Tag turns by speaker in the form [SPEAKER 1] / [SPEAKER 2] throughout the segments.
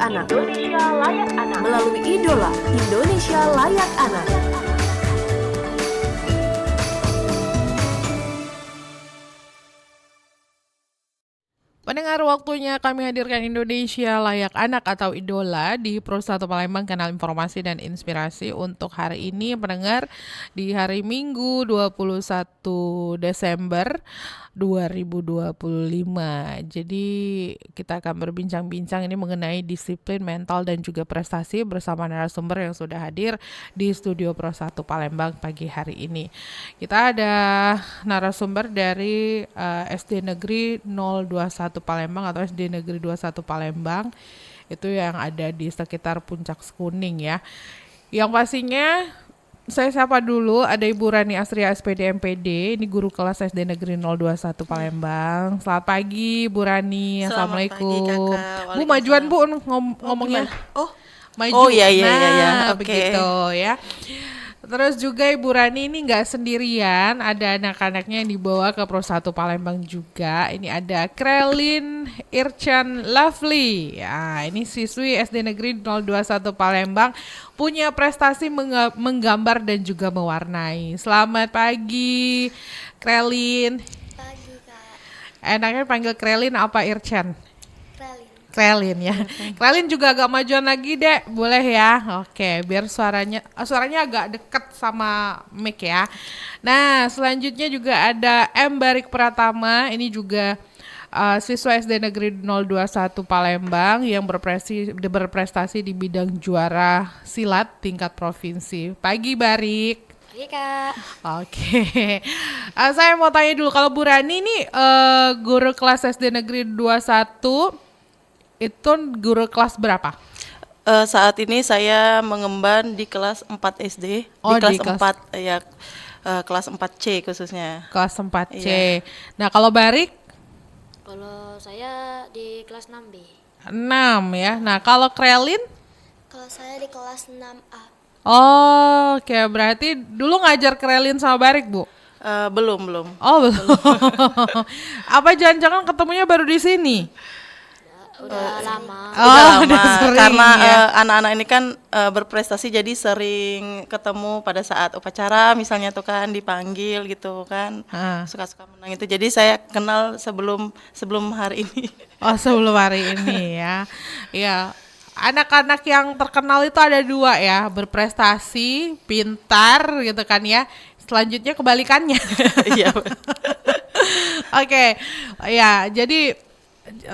[SPEAKER 1] Anak. Indonesia Layak Anak. Melalui Idola Indonesia Layak Anak.
[SPEAKER 2] Pendengar, waktunya kami hadirkan Indonesia Layak Anak atau Idola di Pro 1 Palembang, kanal informasi dan inspirasi untuk hari ini. Pendengar, di hari Minggu 21 Desember 2025. Jadi kita akan berbincang-bincang ini mengenai disiplin, mental dan juga prestasi bersama narasumber yang sudah hadir di studio Pro 1 Palembang pagi hari ini. Kita ada narasumber dari SD Negeri 021 Palembang atau SD Negeri 21 Palembang, itu yang ada di sekitar Puncak Sekuning ya. Yang pastinya saya sapa dulu, ada Ibu Rani Astria SPD MPD, ini guru kelas SD Negeri 021 Palembang. Selamat pagi Bu Rani. Assalamualaikum.
[SPEAKER 3] Selamat pagi, Kakak.
[SPEAKER 2] Bu, majuan Bu ngomongnya.
[SPEAKER 3] Maju.
[SPEAKER 2] Oh
[SPEAKER 3] iya.
[SPEAKER 2] Nah,
[SPEAKER 3] Oke.
[SPEAKER 2] begitu ya. Terus juga Ibu Rani ini nggak sendirian, ada anak-anaknya yang dibawa ke Pro 1 Palembang juga. Ini ada Krelin Irchan Lovely. Ya, ini siswi SD Negeri 021 Palembang, punya prestasi menggambar dan juga mewarnai. Selamat pagi, Krelin.
[SPEAKER 4] Pagi Kak,
[SPEAKER 2] Enaknya panggil Krelin apa Irchan?
[SPEAKER 4] Krelin.
[SPEAKER 2] Krelin ya. Krelin juga agak majuan lagi dek, boleh ya? Oke, biar suaranya agak deket sama mic ya. Nah, selanjutnya juga ada M. Barik Pratama, ini juga siswa SD Negeri 021 Palembang yang berprestasi di bidang juara silat tingkat provinsi. Pagi Barik.
[SPEAKER 4] Pagi Kak.
[SPEAKER 2] Oke. Saya mau tanya dulu, kalau Bu Rani ini guru kelas SD Negeri 21, itu guru kelas berapa?
[SPEAKER 3] Saat ini saya mengemban di kelas 4 SD,
[SPEAKER 2] Oh,
[SPEAKER 3] di kelas
[SPEAKER 2] di kelas-
[SPEAKER 3] 4 ya, kelas 4C khususnya.
[SPEAKER 2] Kelas 4C.
[SPEAKER 3] Iya.
[SPEAKER 2] Nah, kalau Barik
[SPEAKER 4] Kalau saya di kelas 6B.
[SPEAKER 2] 6 ya. Nah, kalau Krelin?
[SPEAKER 4] Kalau saya di kelas 6A.
[SPEAKER 2] Oh, oke, berarti dulu ngajar Krelin sama Barik, Bu?
[SPEAKER 3] Belum.
[SPEAKER 2] Oh, belum. Apa jangan-jangan ketemunya baru di sini?
[SPEAKER 4] Udah lama.
[SPEAKER 3] Udah lama
[SPEAKER 2] udah sering
[SPEAKER 3] karena
[SPEAKER 2] ya.
[SPEAKER 3] anak-anak ini kan berprestasi, jadi sering ketemu pada saat upacara misalnya tuh kan dipanggil gitu kan.
[SPEAKER 2] Ah.
[SPEAKER 3] Suka-suka menang itu. Jadi saya kenal sebelum hari ini.
[SPEAKER 2] Oh, sebelum hari ini ya. Iya. Anak-anak yang terkenal itu ada 2 ya, berprestasi, pintar gitu kan ya. Selanjutnya kebalikannya.
[SPEAKER 3] Iya.
[SPEAKER 2] Oke. Ya, jadi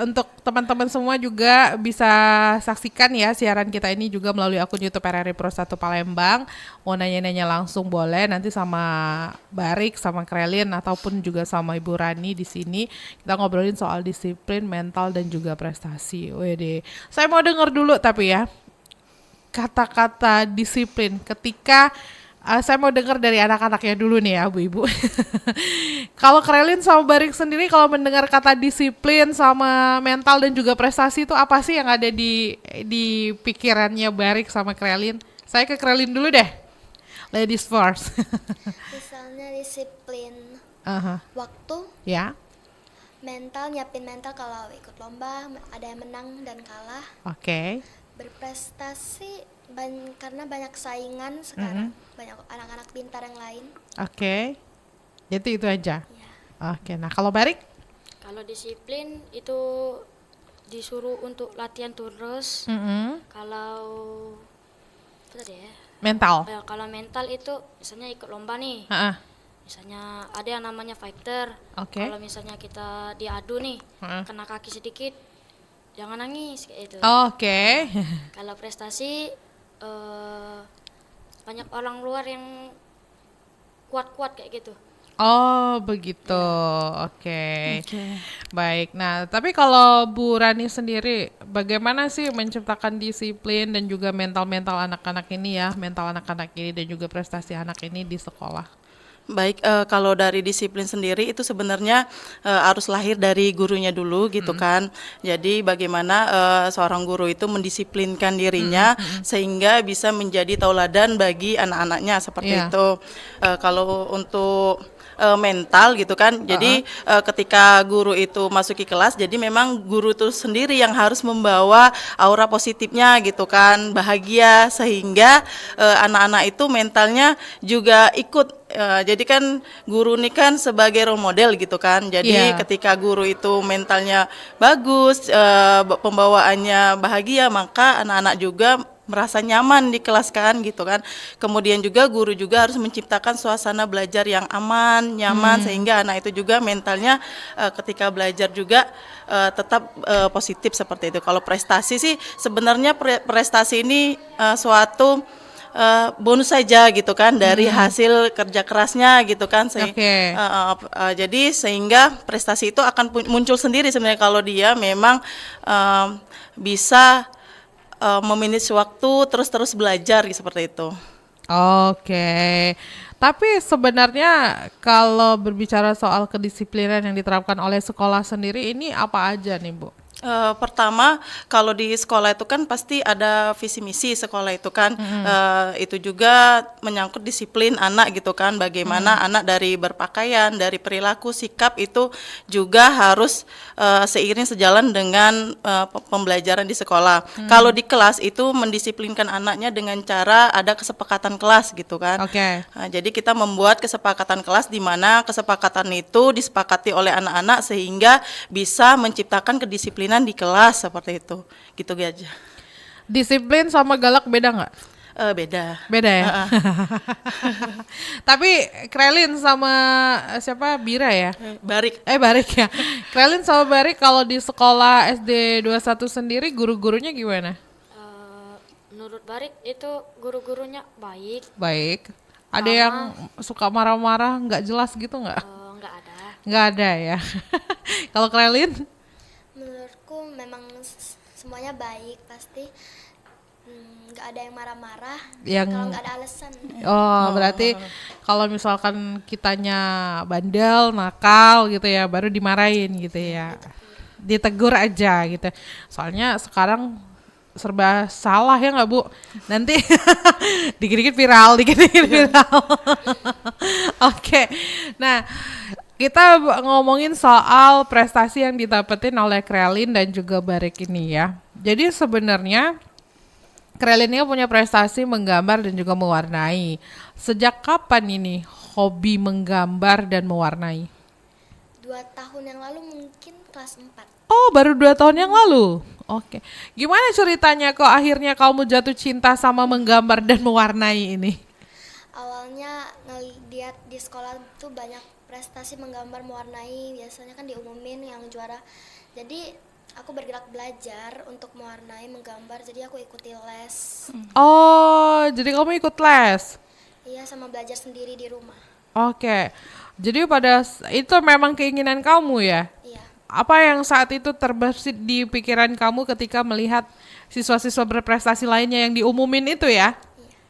[SPEAKER 2] untuk teman-teman semua juga bisa saksikan ya siaran kita ini juga melalui akun YouTube RRI Pro 1 Palembang. Mau nanya-nanya langsung boleh, nanti sama Barik, sama Krelin ataupun juga sama Ibu Rani di sini. Kita ngobrolin soal disiplin, mental dan juga prestasi. Wede. Saya mau dengar dulu tapi ya kata-kata disiplin ketika saya mau dengar dari anak-anaknya dulu nih ya Bu Ibu. Kalau Krelin sama Barik sendiri kalau mendengar kata disiplin sama mental dan juga prestasi itu apa sih yang ada di pikirannya Barik sama Krelin? Saya ke Krelin dulu deh. Ladies first.
[SPEAKER 4] Misalnya disiplin
[SPEAKER 2] Aha.
[SPEAKER 4] waktu,
[SPEAKER 2] Ya.
[SPEAKER 4] mental, nyiapin mental kalau ikut lomba, ada yang menang dan kalah.
[SPEAKER 2] Oke.
[SPEAKER 4] Berprestasi karena banyak saingan sekarang, banyak anak-anak pintar yang lain.
[SPEAKER 2] Oke. Jadi itu aja.
[SPEAKER 4] Ya.
[SPEAKER 2] Oke. Nah, kalau Barik?
[SPEAKER 5] Kalau disiplin itu disuruh untuk latihan terus. Kalau apa tadi ya?
[SPEAKER 2] Mental.
[SPEAKER 5] Kalau mental itu misalnya ikut lomba nih.
[SPEAKER 2] Heeh.
[SPEAKER 5] Misalnya ada yang namanya fighter.
[SPEAKER 2] Oke.
[SPEAKER 5] Kalau misalnya kita diadu nih,
[SPEAKER 2] Heeh.
[SPEAKER 5] kena kaki sedikit, jangan nangis kayak itu.
[SPEAKER 2] Oke.
[SPEAKER 5] Kalau prestasi banyak orang luar yang kuat-kuat kayak gitu.
[SPEAKER 2] Oh, begitu. Oke. Baik. Nah, tapi kalau Bu Rani sendiri, bagaimana sih menciptakan disiplin dan juga mental-mental anak-anak ini ya, mental anak-anak ini dan juga prestasi anak ini di sekolah?
[SPEAKER 3] Baik, kalau dari disiplin sendiri itu sebenarnya harus lahir dari gurunya dulu gitu kan. Jadi bagaimana seorang guru itu mendisiplinkan dirinya sehingga bisa menjadi tauladan bagi anak-anaknya seperti
[SPEAKER 2] Iya.
[SPEAKER 3] itu. Kalau untuk mental gitu kan. Jadi ketika guru itu masuki kelas, jadi memang guru itu sendiri yang harus membawa aura positifnya gitu kan, bahagia, sehingga anak-anak itu mentalnya juga ikut. Jadi kan guru ini kan sebagai role model gitu kan. Jadi
[SPEAKER 2] Iya.
[SPEAKER 3] ketika guru itu mentalnya bagus, pembawaannya bahagia, maka anak-anak juga merasa nyaman di kelas kan gitu kan. Kemudian juga guru juga harus menciptakan suasana belajar yang aman, nyaman, sehingga anak itu juga mentalnya ketika belajar juga tetap positif seperti itu. Kalau prestasi sih sebenarnya prestasi ini suatu bonus saja gitu kan dari hasil kerja kerasnya gitu kan.
[SPEAKER 2] Oke.
[SPEAKER 3] Jadi sehingga prestasi itu akan muncul sendiri sebenarnya kalau dia memang bisa memanage waktu terus belajar seperti itu.
[SPEAKER 2] Oke. Tapi sebenarnya kalau berbicara soal kedisiplinan yang diterapkan oleh sekolah sendiri ini apa aja nih, Bu?
[SPEAKER 3] Pertama, kalau di sekolah itu kan pasti ada visi misi sekolah itu kan. Itu juga menyangkut disiplin anak gitu kan. Bagaimana anak dari berpakaian, dari perilaku, sikap itu juga harus seiring sejalan dengan pembelajaran di sekolah. Kalau di kelas itu mendisiplinkan anaknya dengan cara ada kesepakatan kelas gitu kan.
[SPEAKER 2] Oke.
[SPEAKER 3] Jadi kita membuat kesepakatan kelas di mana kesepakatan itu disepakati oleh anak-anak sehingga bisa menciptakan kedisiplinan di kelas seperti itu. Gitu aja.
[SPEAKER 2] Disiplin sama galak beda nggak?
[SPEAKER 3] Beda.
[SPEAKER 2] Beda ya? Tapi Krelin sama siapa? Bira ya?
[SPEAKER 3] Barik.
[SPEAKER 2] Barik ya. Krelin sama Barik kalau di sekolah SD 21 sendiri guru-gurunya gimana?
[SPEAKER 5] Menurut Barik itu guru-gurunya baik,
[SPEAKER 2] Baik. Ada yang suka marah-marah nggak jelas gitu nggak?
[SPEAKER 5] nggak ada.
[SPEAKER 2] Nggak ada ya. Kalau Krelin?
[SPEAKER 4] Menurutku memang semuanya baik pasti. Nggak ada yang marah-marah
[SPEAKER 2] Yang-
[SPEAKER 4] kalau nggak ada alasan.
[SPEAKER 2] Oh, berarti kalau misalkan kitanya bandel, nakal gitu ya, baru dimarahin gitu ya. Ditegur aja gitu. Soalnya sekarang serba salah ya nggak, Bu? Nanti dikit-dikit viral, dikit-dikit viral. Oke. Nah, kita ngomongin soal prestasi yang didapetin oleh Krelin dan juga Barik ini ya. Jadi sebenarnya Krelin ini punya prestasi menggambar dan juga mewarnai. Sejak kapan ini hobi menggambar dan mewarnai?
[SPEAKER 4] 2 tahun yang lalu mungkin kelas 4.
[SPEAKER 2] Oh, baru 2 tahun yang lalu. Oke. Gimana ceritanya kok akhirnya kamu jatuh cinta sama menggambar dan mewarnai ini?
[SPEAKER 4] Awalnya ngeliat di sekolah tuh banyak prestasi menggambar mewarnai, biasanya kan diumumin yang juara. Jadi aku bergerak belajar untuk mewarnai, menggambar, jadi aku ikuti les.
[SPEAKER 2] Oh, jadi kamu ikut les?
[SPEAKER 4] Iya, sama belajar sendiri di rumah.
[SPEAKER 2] Oke. Jadi itu memang keinginan kamu ya?
[SPEAKER 4] Iya,
[SPEAKER 2] Apa yang saat itu terbersit di pikiran kamu ketika melihat siswa-siswa berprestasi lainnya yang diumumin itu ya?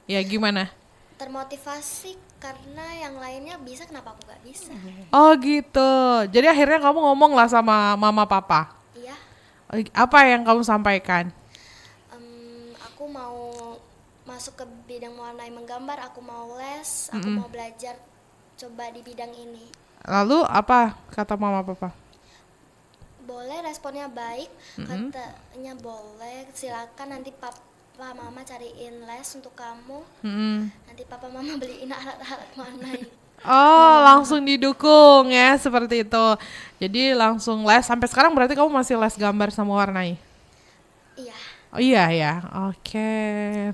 [SPEAKER 2] Ya gimana?
[SPEAKER 4] termotivasi karena yang lainnya bisa, kenapa aku gak bisa?
[SPEAKER 2] Oh gitu. Jadi akhirnya kamu ngomong lah sama mama papa.
[SPEAKER 4] Iya,
[SPEAKER 2] Apa yang kamu sampaikan?
[SPEAKER 4] aku mau masuk ke bidang mewarnai menggambar, aku mau les, aku mau belajar coba di bidang ini.
[SPEAKER 2] Lalu apa kata mama papa?
[SPEAKER 4] Boleh, responnya baik, katanya boleh, silakan nanti papa mama cariin les untuk kamu, nanti papa mama beliin alat-alat mewarnai.
[SPEAKER 2] Oh, langsung didukung ya seperti itu. Jadi langsung les sampai sekarang berarti kamu masih les gambar sama warnai?
[SPEAKER 4] Iya,
[SPEAKER 2] Oh iya ya, oke.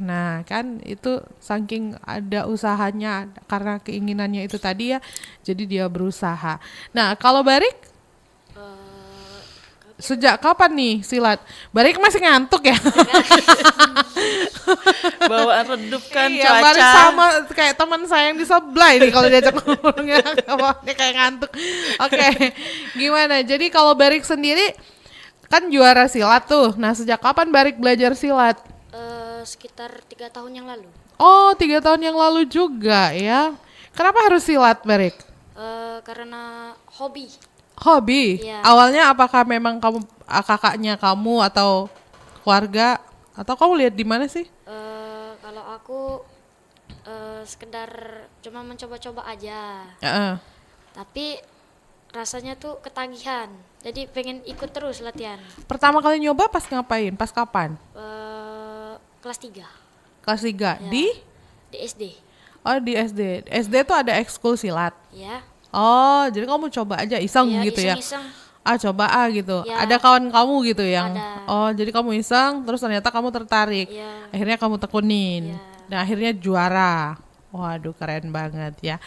[SPEAKER 2] Nah kan itu saking ada usahanya karena keinginannya itu tadi ya, jadi dia berusaha. Nah kalau Barik, sejak kapan nih silat? Barik masih ngantuk ya?
[SPEAKER 3] Bawaan redup kan
[SPEAKER 2] Iya,
[SPEAKER 3] cuaca.
[SPEAKER 2] Barik sama kayak teman saya yang di sebelah ini kalau diajak ngomongnya, dia kayak ngantuk. Oke, gimana? Jadi kalau Barik sendiri kan juara silat tuh. Nah sejak kapan Barik belajar silat?
[SPEAKER 5] Sekitar 3 tahun yang lalu.
[SPEAKER 2] Oh, 3 tahun yang lalu juga ya. Kenapa harus silat, Barik?
[SPEAKER 5] Karena hobi.
[SPEAKER 2] Hobi.
[SPEAKER 5] Iya.
[SPEAKER 2] Awalnya apakah memang kamu kakaknya kamu atau keluarga atau kamu lihat di mana sih?
[SPEAKER 5] Kalau aku sekedar cuma mencoba-coba aja.
[SPEAKER 2] Heeh.
[SPEAKER 5] Tapi rasanya tuh ketagihan. Jadi pengen ikut terus latihan.
[SPEAKER 2] Pertama kali nyoba pas ngapain? Pas kapan?
[SPEAKER 5] Kelas 3
[SPEAKER 2] Kelas 3
[SPEAKER 5] Ya.
[SPEAKER 2] di?
[SPEAKER 5] di SD.
[SPEAKER 2] Oh di SD. SD tuh ada ekskul silat.
[SPEAKER 5] Ya.
[SPEAKER 2] Oh jadi kamu coba aja iseng
[SPEAKER 5] Ya,
[SPEAKER 2] gitu ya?
[SPEAKER 5] iseng-iseng.
[SPEAKER 2] Coba gitu.
[SPEAKER 5] Ya.
[SPEAKER 2] Ada kawan kamu gitu yang
[SPEAKER 5] Ada.
[SPEAKER 2] oh jadi kamu iseng terus ternyata kamu tertarik.
[SPEAKER 5] Ya.
[SPEAKER 2] Akhirnya kamu tekunin.
[SPEAKER 5] Ya.
[SPEAKER 2] Dan akhirnya juara. Waduh keren banget ya.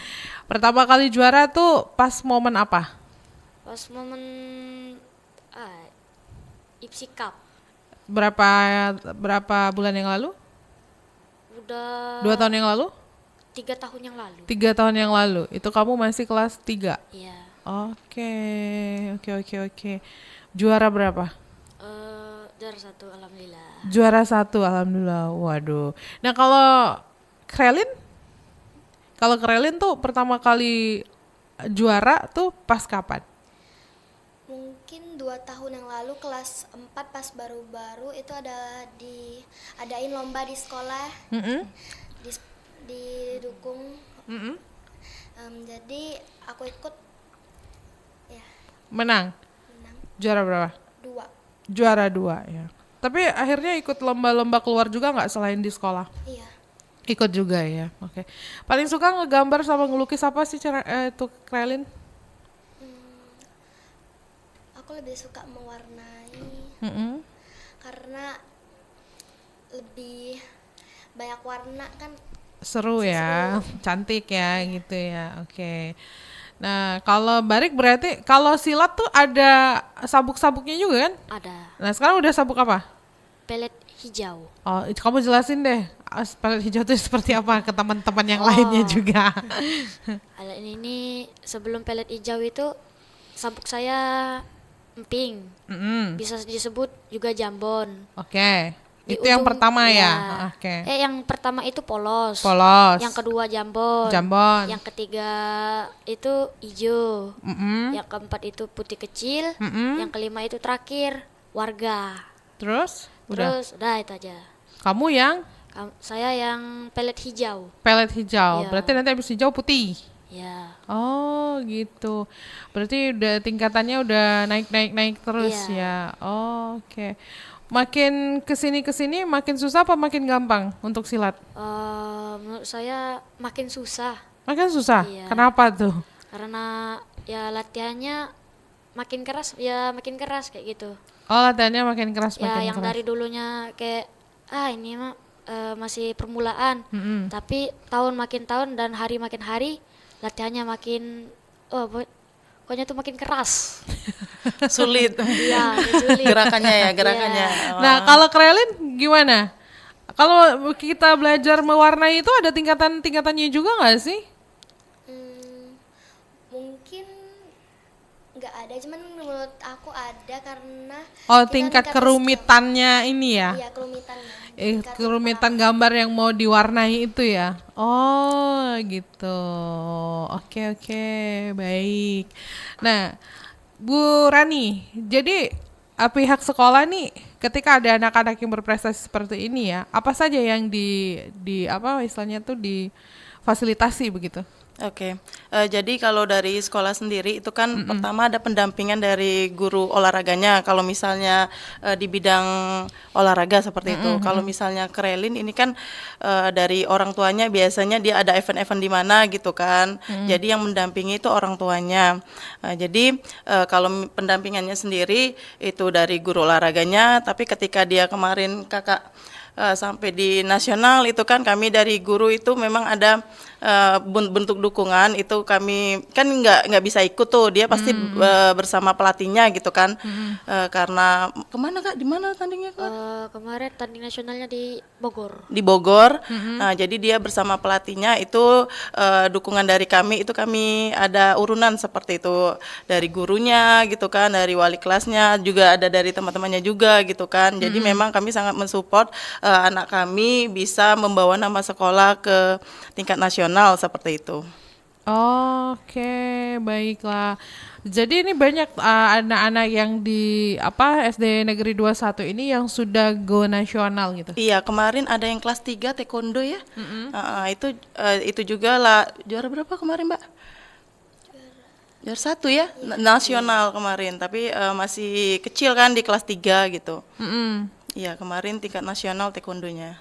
[SPEAKER 2] Pertama kali juara tuh pas momen apa?
[SPEAKER 5] Pas momen IPSI Cup.
[SPEAKER 2] Berapa bulan yang lalu?
[SPEAKER 5] Udah
[SPEAKER 2] 2 tahun yang lalu?
[SPEAKER 5] 3 tahun yang lalu.
[SPEAKER 2] 3 tahun yang lalu. Itu kamu masih kelas 3.
[SPEAKER 5] Ya.
[SPEAKER 2] Oke. Juara berapa?
[SPEAKER 5] Juara 1 alhamdulillah.
[SPEAKER 2] Juara 1 alhamdulillah. Waduh. Nah, kalau Krelin? Kalau Krelin tuh pertama kali juara tuh pas kapan?
[SPEAKER 4] Mungkin 2 tahun yang lalu kelas 4 pas baru-baru itu adain lomba di sekolah,
[SPEAKER 2] Mm-mm.
[SPEAKER 4] didukung.
[SPEAKER 2] Mm-mm.
[SPEAKER 4] Jadi aku ikut ya
[SPEAKER 2] Menang.
[SPEAKER 4] menang
[SPEAKER 2] Juara berapa?
[SPEAKER 4] 2.
[SPEAKER 2] Juara 2 ya. Tapi akhirnya ikut lomba-lomba keluar juga nggak selain di sekolah?
[SPEAKER 4] Iya.
[SPEAKER 2] Ikut juga ya. Oke. Paling suka ngegambar sama ngelukis apa sih tuh Krelin?
[SPEAKER 4] Aku lebih suka mewarnai
[SPEAKER 2] Mm-mm.
[SPEAKER 4] karena lebih banyak warna kan.
[SPEAKER 2] Seru ya, cantik ya gitu ya. Oke. Nah, kalau barik berarti kalau silat tuh ada sabuk-sabuknya juga kan?
[SPEAKER 5] Ada
[SPEAKER 2] Nah, sekarang udah sabuk apa?
[SPEAKER 5] pelet hijau.
[SPEAKER 2] Oh, kamu jelasin deh. Pelet hijau itu seperti apa ke teman-teman yang lainnya juga.
[SPEAKER 5] Kalau ini sebelum pelet hijau itu sabuk saya emping.
[SPEAKER 2] Mm-mm.
[SPEAKER 5] Bisa disebut juga jambon.
[SPEAKER 2] Oke.
[SPEAKER 5] Di
[SPEAKER 2] Itu yang
[SPEAKER 5] ujung-
[SPEAKER 2] pertama ya. Oke.
[SPEAKER 5] Yang pertama itu polos.
[SPEAKER 2] Polos.
[SPEAKER 5] Yang kedua jambon.
[SPEAKER 2] Jambon.
[SPEAKER 5] Yang ketiga itu hijau.
[SPEAKER 2] Mm-mm.
[SPEAKER 5] Yang keempat itu putih kecil.
[SPEAKER 2] Mm-mm.
[SPEAKER 5] Yang kelima itu terakhir warga.
[SPEAKER 2] Terus? Udah.
[SPEAKER 5] Terus udah itu aja.
[SPEAKER 2] Kamu yang
[SPEAKER 5] Saya yang pelet hijau.
[SPEAKER 2] pelet hijau.
[SPEAKER 5] Iya.
[SPEAKER 2] Berarti nanti habis hijau putih.
[SPEAKER 5] Ya.
[SPEAKER 2] Oh gitu. Berarti udah tingkatannya udah naik terus ya.
[SPEAKER 5] Iya.
[SPEAKER 2] Oh, oke. Makin kesini makin susah apa makin gampang untuk silat?
[SPEAKER 5] Menurut saya makin susah
[SPEAKER 2] Makin susah.
[SPEAKER 5] Iya.
[SPEAKER 2] Kenapa tuh?
[SPEAKER 5] karena ya latihannya makin keras kayak gitu.
[SPEAKER 2] Oh latihannya makin keras
[SPEAKER 5] Ya
[SPEAKER 2] makin
[SPEAKER 5] yang
[SPEAKER 2] keras.
[SPEAKER 5] dari dulunya kayak ini mah masih permulaan.
[SPEAKER 2] Mm-mm.
[SPEAKER 5] Tapi makin tahun dan hari makin hari latihannya makin pokoknya tuh makin keras.
[SPEAKER 3] Sulit.
[SPEAKER 5] Iya, sulit.
[SPEAKER 3] Gerakannya. Oh.
[SPEAKER 2] Nah kalau Krelin gimana? Kalau kita belajar mewarnai itu ada tingkatannya juga nggak sih?
[SPEAKER 4] Mungkin nggak ada, cuman menurut aku ada karena
[SPEAKER 2] Oh
[SPEAKER 4] kita
[SPEAKER 2] tingkat
[SPEAKER 4] ningkatin
[SPEAKER 2] kerumitannya ini ya?
[SPEAKER 4] skill. Iya, kerumitannya.
[SPEAKER 2] Kerumitan gambar yang mau diwarnai itu ya. Oh, gitu. Oke, baik. Nah, Bu Rani, jadi pihak sekolah nih ketika ada anak-anak yang berprestasi seperti ini ya, apa saja yang di apa istilahnya tuh difasilitasi begitu?
[SPEAKER 3] Oke, jadi kalau dari sekolah sendiri itu kan pertama ada pendampingan dari guru olahraganya. Kalau misalnya di bidang olahraga seperti itu. Kalau misalnya Krelin ini kan dari orang tuanya biasanya dia ada event-event di mana gitu kan. Jadi yang mendampingi itu orang tuanya. Jadi kalau pendampingannya sendiri itu dari guru olahraganya. Tapi ketika dia kemarin kakak sampai di nasional itu kan kami dari guru itu memang ada bentuk dukungan itu kami kan nggak bisa ikut tuh dia pasti bersama pelatihnya gitu kan karena kemana Kak, di mana tandingnya Kak?
[SPEAKER 5] Kemarin tanding nasionalnya di Bogor.
[SPEAKER 3] Di Bogor. Nah, jadi dia bersama pelatihnya itu dukungan dari kami itu kami ada urunan seperti itu dari gurunya gitu kan, dari wali kelasnya juga ada dari teman-temannya juga gitu kan. Jadi memang kami sangat mensupport anak kami bisa membawa nama sekolah ke tingkat nasional seperti itu.
[SPEAKER 2] Oke, baiklah. Jadi ini banyak anak-anak yang di SD Negeri 21 ini yang sudah go nasional gitu.
[SPEAKER 3] Iya, kemarin ada yang kelas 3 taekwondo ya. Itu juga lah juara berapa kemarin, Mbak? Juara 1 ya, nasional kemarin, tapi masih kecil kan di kelas 3 gitu. Iya, kemarin tingkat nasional taekwondonya.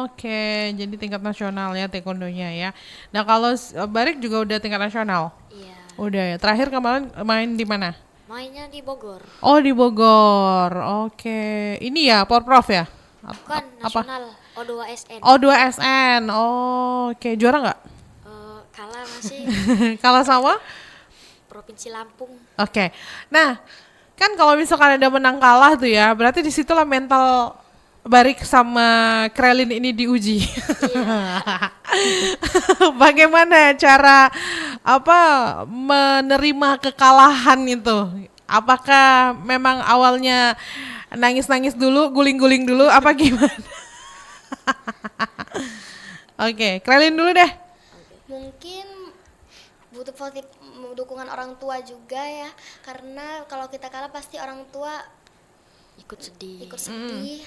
[SPEAKER 2] Oke, jadi tingkat nasional ya taekwondonya ya. Nah kalau Barik juga udah tingkat nasional?
[SPEAKER 5] Iya.
[SPEAKER 2] Udah ya. Terakhir kemarin main di mana?
[SPEAKER 5] Mainnya di Bogor.
[SPEAKER 2] Oh di Bogor. Oke. Ini ya Porprov ya?
[SPEAKER 5] Bukan
[SPEAKER 2] Apa?
[SPEAKER 5] nasional O2SN.
[SPEAKER 2] Oh 2SN. Oh, oke. Juara nggak?
[SPEAKER 5] Kalah masih
[SPEAKER 2] Kalah sama?
[SPEAKER 5] Provinsi Lampung.
[SPEAKER 2] Oke. Nah, kan kalau misalkan ada menang kalah tuh ya, berarti disitulah mental Barik sama Krelin ini diuji. Bagaimana cara menerima kekalahan itu? Apakah memang awalnya nangis-nangis dulu, guling-guling dulu, apa gimana? Oke, Krelin dulu deh.
[SPEAKER 4] Mungkin butuh dukungan orang tua juga ya, karena kalau kita kalah pasti orang tua
[SPEAKER 5] Ikut sedih.
[SPEAKER 4] ikut sedih.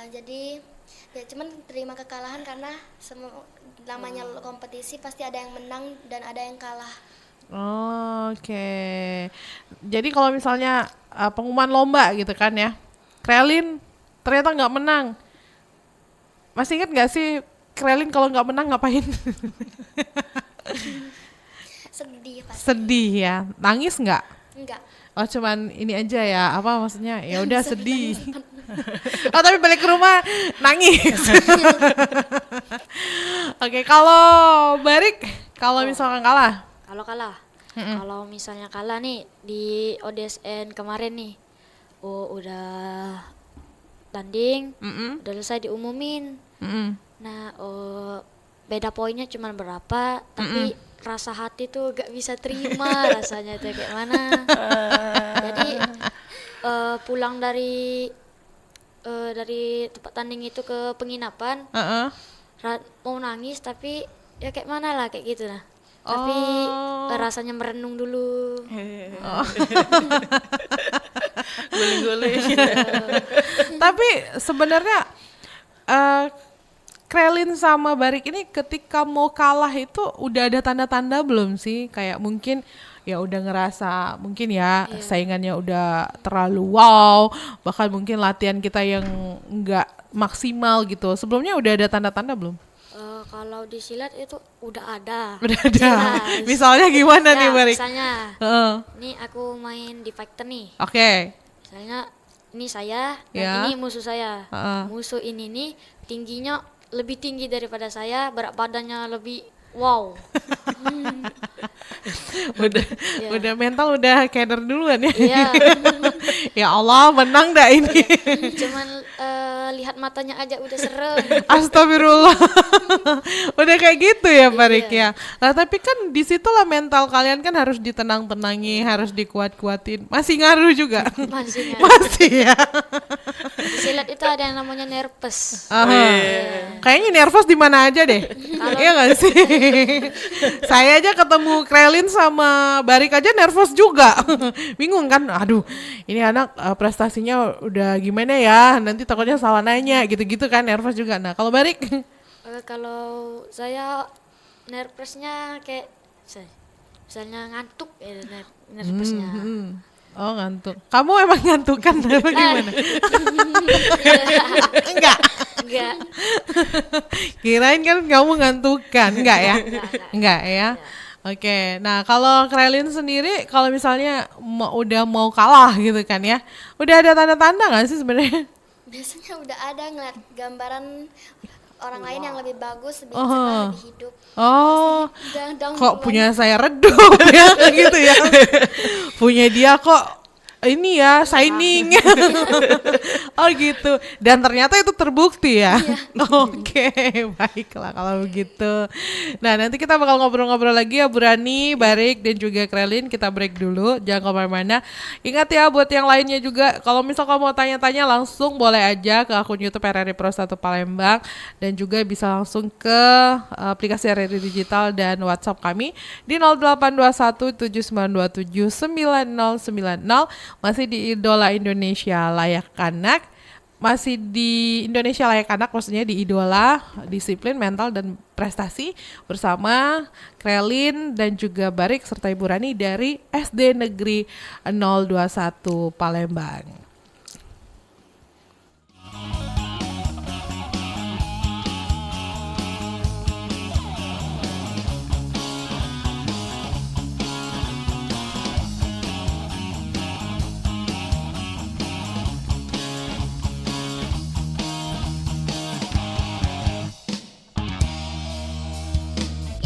[SPEAKER 4] Jadi ya cuman terima kekalahan karena namanya kompetisi pasti ada yang menang dan ada yang kalah.
[SPEAKER 2] Oke. Jadi kalau misalnya pengumuman lomba gitu kan ya, Krelin ternyata nggak menang. Masih ingat nggak sih Krelin kalau nggak menang ngapain?
[SPEAKER 4] Sedih pasti.
[SPEAKER 2] Sedih ya. Nangis nggak?
[SPEAKER 4] Enggak.
[SPEAKER 2] Oh cuman ini aja ya, apa maksudnya? Ya udah sedih. Oh tapi balik ke rumah nangis. Oke, kalau Barik, kalau misalkan kalah,
[SPEAKER 5] Kalau kalah. Kalau misalnya kalah nih di ODSN kemarin nih. Udah tanding, udah selesai diumumin. Nah, beda poinnya cuma berapa, tapi rasa hati tuh gak bisa terima rasanya tuh kayak mana. Jadi pulang dari tempat tanding itu ke penginapan, mau nangis tapi ya kayak mana lah kayak gitu nah. Tapi rasanya merenung dulu.
[SPEAKER 3] Guling-guling.
[SPEAKER 2] Tapi sebenarnya Krelin sama Barik ini ketika mau kalah itu udah ada tanda-tanda belum sih? Kayak mungkin ya udah ngerasa mungkin ya saingannya udah terlalu wow, bahkan mungkin latihan kita yang nggak maksimal gitu. Sebelumnya udah ada tanda-tanda belum?
[SPEAKER 5] Kalau di silat itu udah ada.
[SPEAKER 2] Udah ada.
[SPEAKER 5] Jelas.
[SPEAKER 2] Misalnya gimana
[SPEAKER 5] Ya,
[SPEAKER 2] nih Barik?
[SPEAKER 5] misalnya,
[SPEAKER 2] Heeh.
[SPEAKER 5] nih aku main di fighter nih.
[SPEAKER 2] Oke.
[SPEAKER 5] Misalnya ini saya dan
[SPEAKER 2] Ya.
[SPEAKER 5] ini musuh saya.
[SPEAKER 2] Heeh.
[SPEAKER 5] Musuh ini nih tingginya lebih tinggi daripada saya, berat badannya lebih wow.
[SPEAKER 2] Udah
[SPEAKER 5] Iya.
[SPEAKER 2] udah mental udah keder duluan ya.
[SPEAKER 5] Iya.
[SPEAKER 2] Ya Allah, menang dah ini.
[SPEAKER 5] Cuman lihat matanya aja udah serem.
[SPEAKER 2] Astagfirullah. Udah kayak gitu ya Barik ya. Nah, tapi kan disitulah mental kalian kan harus ditenang-tenangi, harus dikuat-kuatin. Masih ngaruh juga.
[SPEAKER 5] Masih nggak.
[SPEAKER 2] Masih ya.
[SPEAKER 5] Di silat itu ada yang namanya nervous.
[SPEAKER 2] Kayaknya nervous di mana aja deh. Iya gak sih? Saya aja ketemu Krelin sama Barik aja nervous juga. Bingung kan? Aduh, ini anak prestasinya udah gimana ya? Nanti takutnya salah nanya gitu-gitu kan, nervous juga. Nah, kalau Barik
[SPEAKER 5] Kalau saya nervousnya kayak misalnya ngantuk ya nervousnya.
[SPEAKER 2] oh ngantuk. Kamu emang ngantuk kan? Apa gimana? Enggak.
[SPEAKER 5] Enggak.
[SPEAKER 2] Kirain kan kamu ngantukan. Enggak ya? Enggak ya? Oke, nah kalau Krelin sendiri kalau misalnya udah mau kalah gitu kan ya, udah ada tanda-tanda nggak sih sebenarnya?
[SPEAKER 4] Biasanya udah ada ngeliat gambaran orang lain yang lebih bagus, lebih cerah, lebih hidup.
[SPEAKER 2] Oh,
[SPEAKER 4] Udah down
[SPEAKER 2] kok
[SPEAKER 4] duluan.
[SPEAKER 2] punya saya redup ya gitu ya? Punya dia kok ini ya shining. Oh gitu. Dan ternyata itu terbukti ya. Oke, baiklah kalau begitu. Nah, nanti kita bakal ngobrol-ngobrol lagi ya Bu Rani, Barik dan juga Krelin. Kita break dulu, jangan kemana-mana. Ingat ya buat yang lainnya juga, kalau misalkan mau tanya-tanya langsung boleh aja ke akun YouTube RRI Pro 1 Palembang, dan juga bisa langsung ke aplikasi RRI Digital dan WhatsApp kami di 0821 7927 9090. Masih di Idola Indonesia Layak Anak. masih di Indonesia Layak Anak, maksudnya di Idola, disiplin, mental, dan prestasi bersama Krelin dan juga Barik serta Ibu Rani dari SD Negeri 021 Palembang.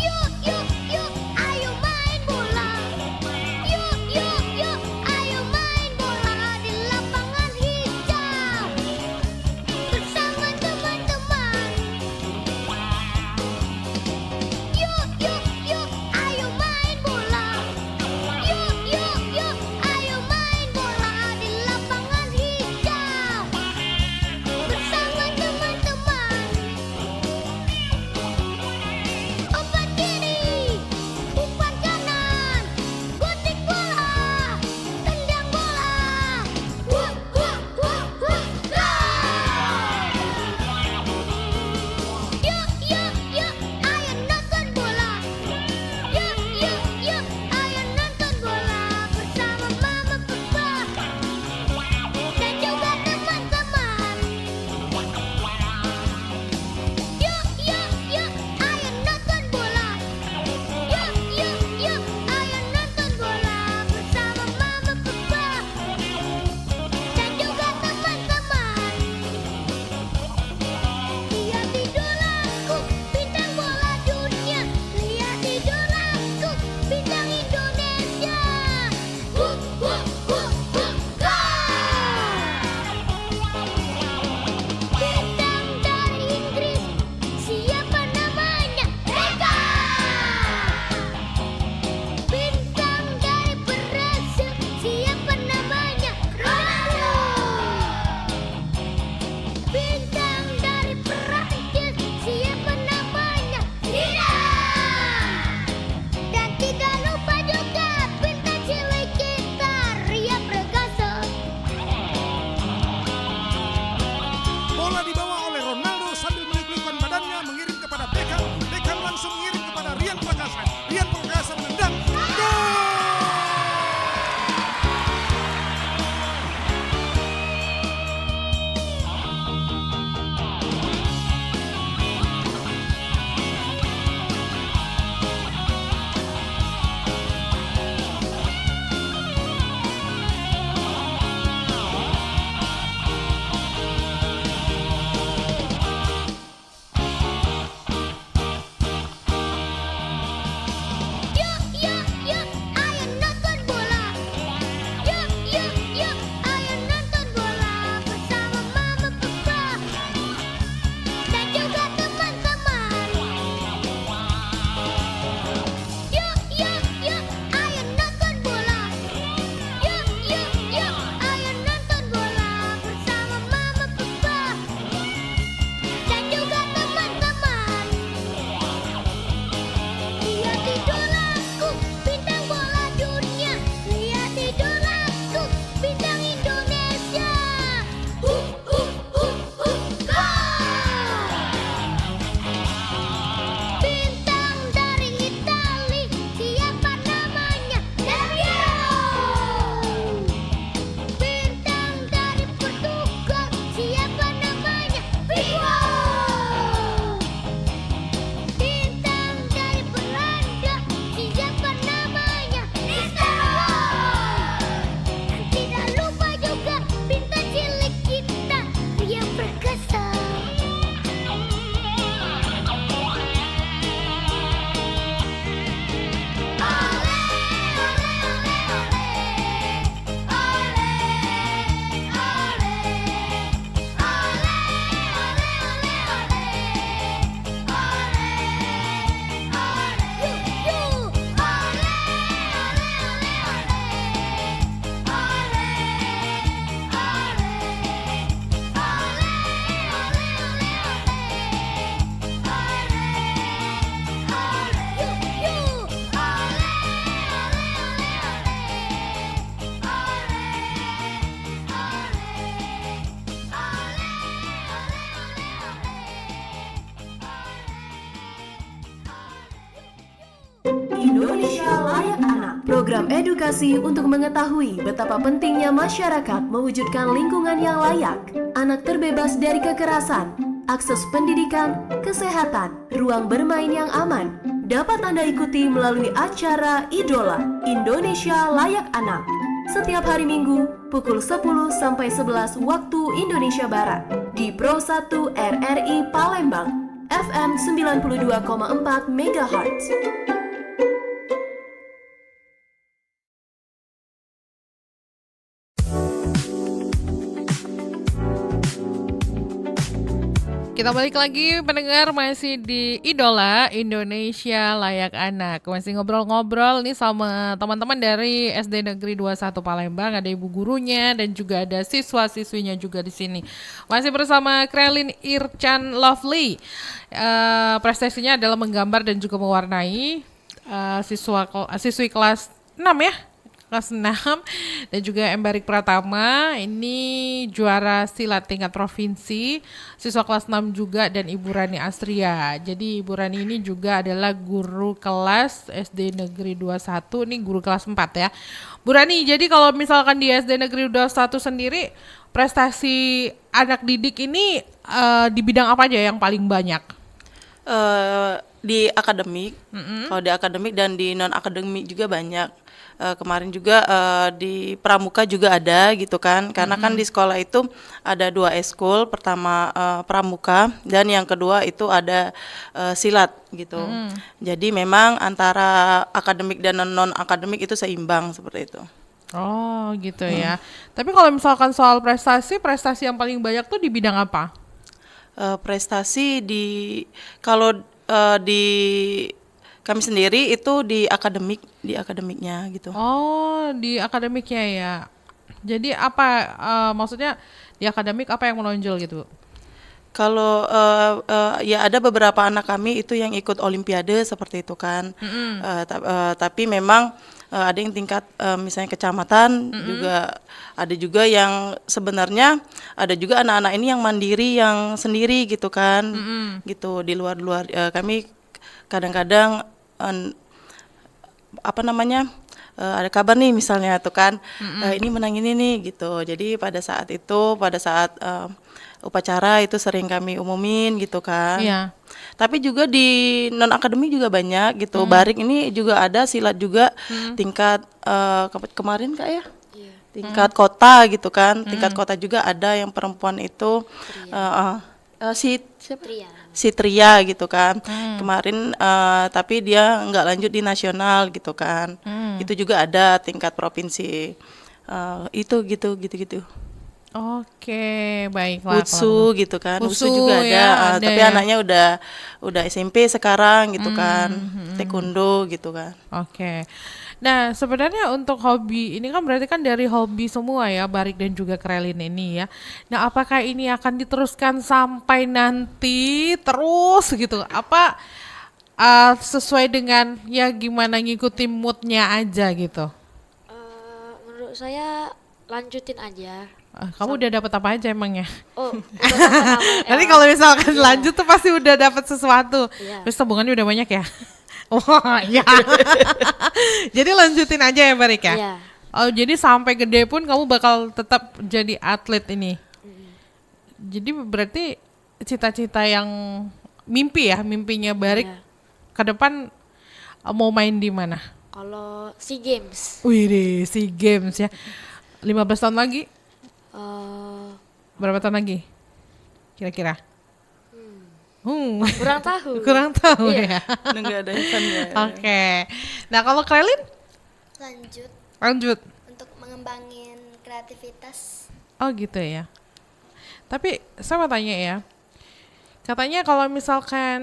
[SPEAKER 6] Yuk, yuk, yuk, ayo main bola. Yuk, yuk, yuk, ayo main bola di lapangan.
[SPEAKER 1] Indonesia Layak Anak. Program edukasi untuk mengetahui betapa pentingnya masyarakat mewujudkan lingkungan yang layak. Anak terbebas dari kekerasan, akses pendidikan, kesehatan, ruang bermain yang aman. Dapat Anda ikuti melalui acara Idola Indonesia Layak Anak. Setiap hari Minggu pukul 10 sampai 11 waktu Indonesia Barat di Pro 1 RRI Palembang FM 92,4 MHz.
[SPEAKER 2] Kita balik lagi pendengar, masih di Idola Indonesia Layak Anak. Masih ngobrol-ngobrol nih sama teman-teman dari SD Negeri 21 Palembang, ada ibu gurunya dan juga ada siswa-siswinya juga di sini. Masih bersama Krelin Irchan Lovely. Prestasinya adalah menggambar dan juga mewarnai, siswi kelas 6 ya. Kelas 6 dan juga Embarik Pratama ini juara silat tingkat provinsi, siswa kelas 6 juga, dan Ibu Rani Astria. Jadi Ibu Rani ini juga adalah guru kelas SD Negeri 21, ini guru kelas 4 ya. Bu Rani, jadi kalau misalkan di SD Negeri 21 sendiri prestasi anak didik ini di bidang apa aja yang paling banyak?
[SPEAKER 3] Di akademik, kalau di akademik dan di non akademik juga banyak. Kemarin juga di pramuka juga ada gitu kan, karena kan di sekolah itu ada 2 eskul, pertama pramuka dan yang kedua itu ada silat gitu. Jadi memang antara akademik dan non akademik itu seimbang seperti itu.
[SPEAKER 2] Oh gitu ya. Tapi kalau misalkan soal prestasi yang paling banyak tuh di bidang apa?
[SPEAKER 3] Prestasi kalau di kami sendiri itu di akademiknya gitu.
[SPEAKER 2] Oh, di akademiknya ya. Jadi apa maksudnya di akademik apa yang menonjol gitu?
[SPEAKER 3] Kalau ya ada beberapa anak kami itu yang ikut olimpiade seperti itu kan. Tapi memang ada yang tingkat misalnya kecamatan, juga ada juga yang sebenarnya ada juga anak-anak ini yang mandiri, yang sendiri gitu kan. Gitu di luar kami kadang-kadang ada kabar nih misalnya tuh kan, ini menang ini nih gitu. Jadi pada saat upacara itu sering kami umumin gitu kan.
[SPEAKER 2] Iya.
[SPEAKER 3] Tapi juga di non akademik juga banyak gitu. Barik ini juga ada, silat juga tingkat kemarin Kak ya. Tingkat kota gitu kan. Tingkat kota juga ada yang perempuan itu si Tria gitu kan. Kemarin tapi dia nggak lanjut di nasional gitu kan. Itu juga ada tingkat provinsi. Itu gitu.
[SPEAKER 2] Oke, baiklah.
[SPEAKER 3] Wushu gitu kan. Wushu
[SPEAKER 2] Wushu
[SPEAKER 3] juga ada.
[SPEAKER 2] ya, ada
[SPEAKER 3] Tapi
[SPEAKER 2] ya.
[SPEAKER 3] anaknya udah SMP sekarang gitu kan. Taekwondo gitu kan.
[SPEAKER 2] Oke. Nah, sebenarnya untuk hobi ini kan berarti kan dari hobi semua ya, Barik dan juga Krelin ini ya. Nah, apakah ini akan diteruskan sampai nanti terus gitu? Apa sesuai dengan ya gimana ngikutin moodnya aja gitu?
[SPEAKER 5] Menurut saya lanjutin aja.
[SPEAKER 2] Kamu udah dapat apa aja emangnya?
[SPEAKER 5] Oh, udah dapat apa?
[SPEAKER 2] Nanti kalau misalkan lanjut tuh pasti udah dapat sesuatu.
[SPEAKER 5] Iya.
[SPEAKER 2] Terus tabungannya udah banyak ya? Wah, iya. Jadi lanjutin aja ya, Barik ya?
[SPEAKER 5] Iya.
[SPEAKER 2] Oh, jadi sampai gede pun kamu bakal tetap jadi atlet ini. Jadi berarti cita-cita yang mimpinya Barik
[SPEAKER 5] Iya.
[SPEAKER 2] ke depan mau main di mana?
[SPEAKER 5] Kalau SEA Games,
[SPEAKER 2] Wih, SEA Games ya. 15 tahun lagi? Berapa tahun lagi? Kira-kira?
[SPEAKER 5] kurang tahu.
[SPEAKER 2] Kurang tahu
[SPEAKER 5] Iya.
[SPEAKER 2] ya.
[SPEAKER 3] Nggak ada eventnya.
[SPEAKER 2] Oke. Nah, kalau Krelin
[SPEAKER 4] Lanjut
[SPEAKER 2] lanjut.
[SPEAKER 4] untuk mengembangin kreativitas.
[SPEAKER 2] Oh, gitu ya. Tapi saya mau tanya ya. Katanya kalau misalkan